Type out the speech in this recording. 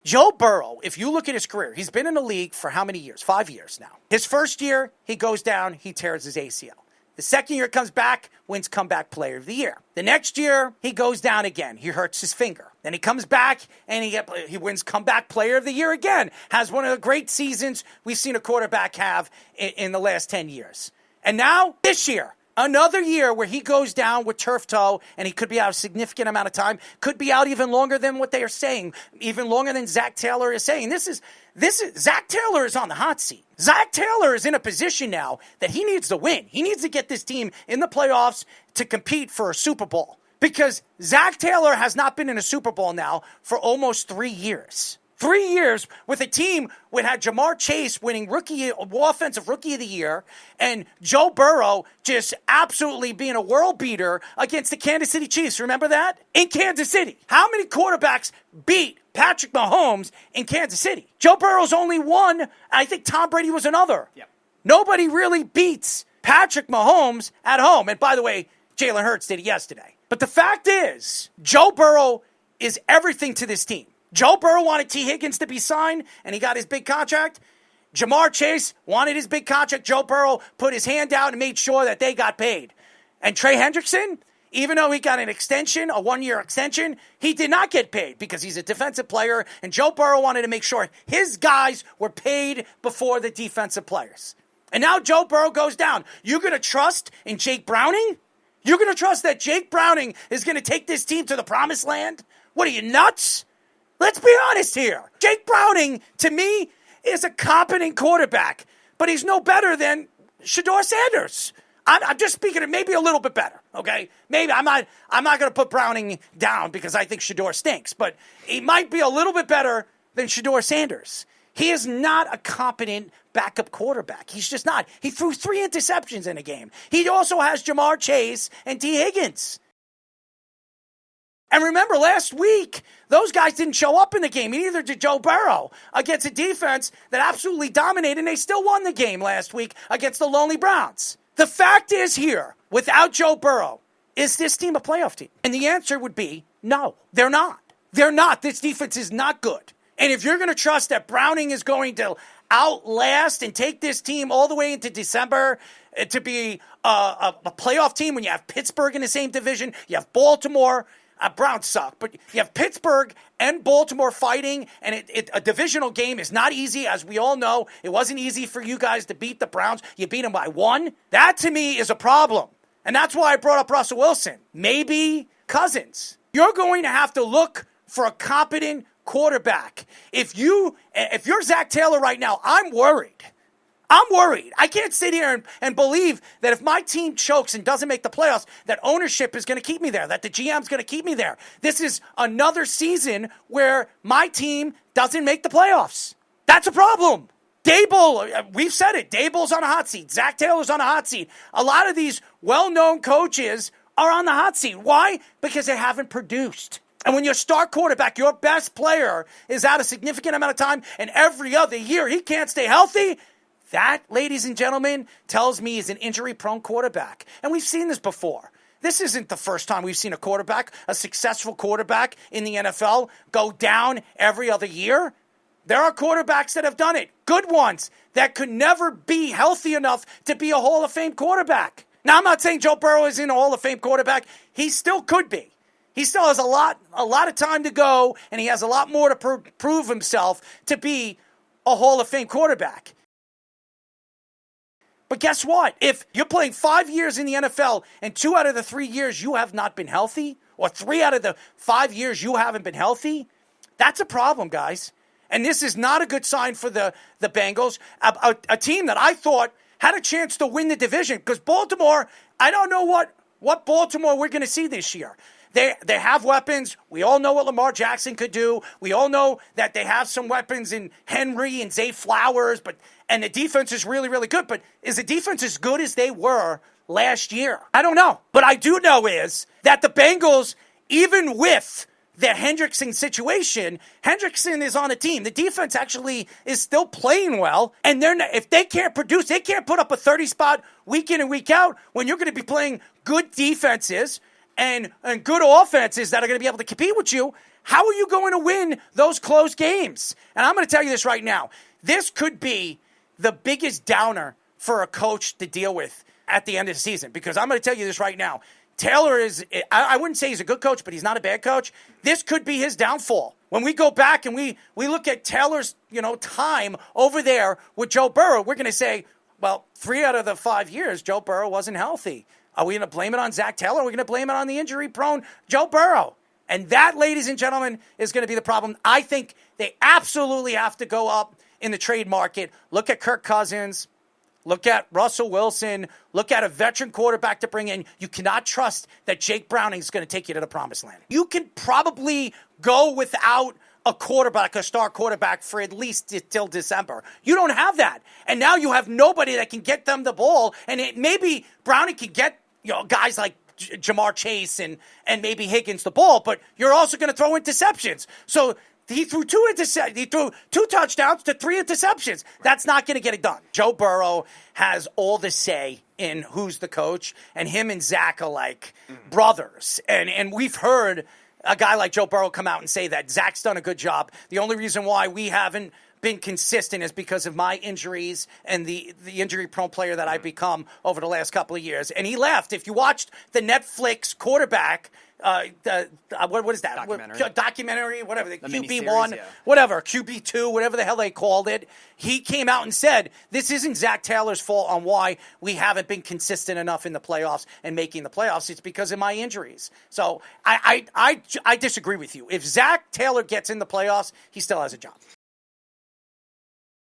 Joe Burrow, if you look at his career, he's been in the league for how many years? 5 years now. His first year, he goes down, he tears his ACL. The second year comes back, wins Comeback Player of the Year. The next year, he goes down again. He hurts his finger. Then he comes back, and he wins Comeback Player of the Year again. Has one of the great seasons we've seen a quarterback have in the last 10 years. And now, this year, another year where he goes down with turf toe, and he could be out a significant amount of time, could be out even longer than what they are saying, even longer than Zac Taylor is saying. Zac Taylor is on the hot seat. Zac Taylor is in a position now that he needs to win. He needs to get this team in the playoffs to compete for a Super Bowl, because Zac Taylor has not been in a Super Bowl now for almost 3 years. 3 years with a team that had Ja'Marr Chase winning Offensive Rookie of the Year, and Joe Burrow just absolutely being a world beater against the Kansas City Chiefs. Remember that? In Kansas City. How many quarterbacks beat Patrick Mahomes in Kansas City? Joe Burrow's only one. I think Tom Brady was another. Yep. Nobody really beats Patrick Mahomes at home. And by the way, Jalen Hurts did it yesterday. But the fact is, Joe Burrow is everything to this team. Joe Burrow wanted T. Higgins to be signed, and he got his big contract. Ja'Marr Chase wanted his big contract. Joe Burrow put his hand out and made sure that they got paid. And Trey Hendrickson, even though he got an extension, a 1-year extension, he did not get paid because he's a defensive player, and Joe Burrow wanted to make sure his guys were paid before the defensive players. And now Joe Burrow goes down. You're going to trust in Jake Browning? You're going to trust that Jake Browning is going to take this team to the promised land? What are you, nuts? Let's be honest here. Jake Browning, to me, is a competent quarterback, but he's no better than Shedeur Sanders. I'm just speaking of maybe a little bit better, okay? Maybe I'm not going to put Browning down because I think Shedeur stinks, but he might be a little bit better than Shedeur Sanders. He is not a competent backup quarterback. He's just not. He threw 3 interceptions in a game. He also has Ja'Marr Chase and T. Higgins. And remember, last week, those guys didn't show up in the game. Neither did Joe Burrow against a defense that absolutely dominated, and they still won the game last week against the lonely Browns. The fact is here, without Joe Burrow, is this team a playoff team? And the answer would be no, they're not. They're not. This defense is not good. And if you're going to trust that Browning is going to outlast and take this team all the way into December to be a playoff team when you have Pittsburgh in the same division, you have Baltimore. Browns suck, but you have Pittsburgh and Baltimore fighting, and a divisional game is not easy, as we all know. It wasn't easy for you guys to beat the Browns. You beat them by 1. That, to me, is a problem, and that's why I brought up Russell Wilson. Maybe Cousins. You're going to have to look for a competent quarterback. If you're Zac Taylor right now, I'm worried. I'm worried. I can't sit here and believe that if my team chokes and doesn't make the playoffs, that ownership is going to keep me there, that the GM is going to keep me there. This is another season where my team doesn't make the playoffs. That's a problem. Dable, we've said it. Dable's on a hot seat. Zac Taylor's on a hot seat. A lot of these well-known coaches are on the hot seat. Why? Because they haven't produced. And when your star quarterback, your best player, is out a significant amount of time, and every other year he can't stay healthy, that, ladies and gentlemen, tells me he's an injury-prone quarterback. And we've seen this before. This isn't the first time we've seen a quarterback, a successful quarterback in the NFL, go down every other year. There are quarterbacks that have done it, good ones, that could never be healthy enough to be a Hall of Fame quarterback. Now, I'm not saying Joe Burrow isn't a Hall of Fame quarterback. He still could be. He still has a lot of time to go, and he has a lot more to prove himself to be a Hall of Fame quarterback. But guess what? If you're playing 5 years in the NFL and 2 out of the 3 years you have not been healthy, or 3 out of the 5 years you haven't been healthy, that's a problem, guys. And this is not a good sign for the Bengals, a team that I thought had a chance to win the division. Because Baltimore, I don't know what Baltimore we're going to see this year. They have weapons. We all know what Lamar Jackson could do. We all know that they have some weapons in Henry and Zay Flowers, and the defense is really, really good. But is the defense as good as they were last year? I don't know. But I do know is that the Bengals, even with the Hendrickson situation, Hendrickson is on a team. The defense actually is still playing well. And if they can't produce, they can't put up a 30 spot week in and week out when you're going to be playing good defenses and good offenses that are going to be able to compete with you. how are you going to win those close games? And I'm going to tell you this right now. This could be the biggest downer for a coach to deal with at the end of the season, because I'm going to tell you this right now. Taylor is, I wouldn't say he's a good coach, but he's not a bad coach. This could be his downfall. When we go back and we look at Taylor's, time over there with Joe Burrow, we're going to say, well, 3 out of the 5 years, Joe Burrow wasn't healthy. Are we going to blame it on Zac Taylor? Or are we going to blame it on the injury-prone Joe Burrow? And that, ladies and gentlemen, is going to be the problem. I think they absolutely have to go up in the trade market. Look at Kirk Cousins. Look at Russell Wilson. Look at a veteran quarterback to bring in. You cannot trust that Jake Browning is going to take you to the promised land. You can probably go without a quarterback, a star quarterback, for at least till December. You don't have that. And now you have nobody that can get them the ball. And maybe Browning can get guys like Ja'Marr Chase and maybe Higgins the ball, but you're also going to throw interceptions. So he threw 2 touchdowns to 3 interceptions. That's not going to get it done. Joe Burrow has all the say in who's the coach, and him and Zach are like brothers. And we've heard a guy like Joe Burrow come out and say that Zach's done a good job. The only reason why we haven't been consistent is because of my injuries and the injury-prone player that I've become over the last couple of years. And he left. If you watched the Netflix quarterback, what is that? Documentary, whatever, the QB1, whatever, QB2, whatever the hell they called it. He came out and said, this isn't Zac Taylor's fault on why we haven't been consistent enough in the playoffs and making the playoffs. It's because of my injuries. So I disagree with you. If Zac Taylor gets in the playoffs, he still has a job.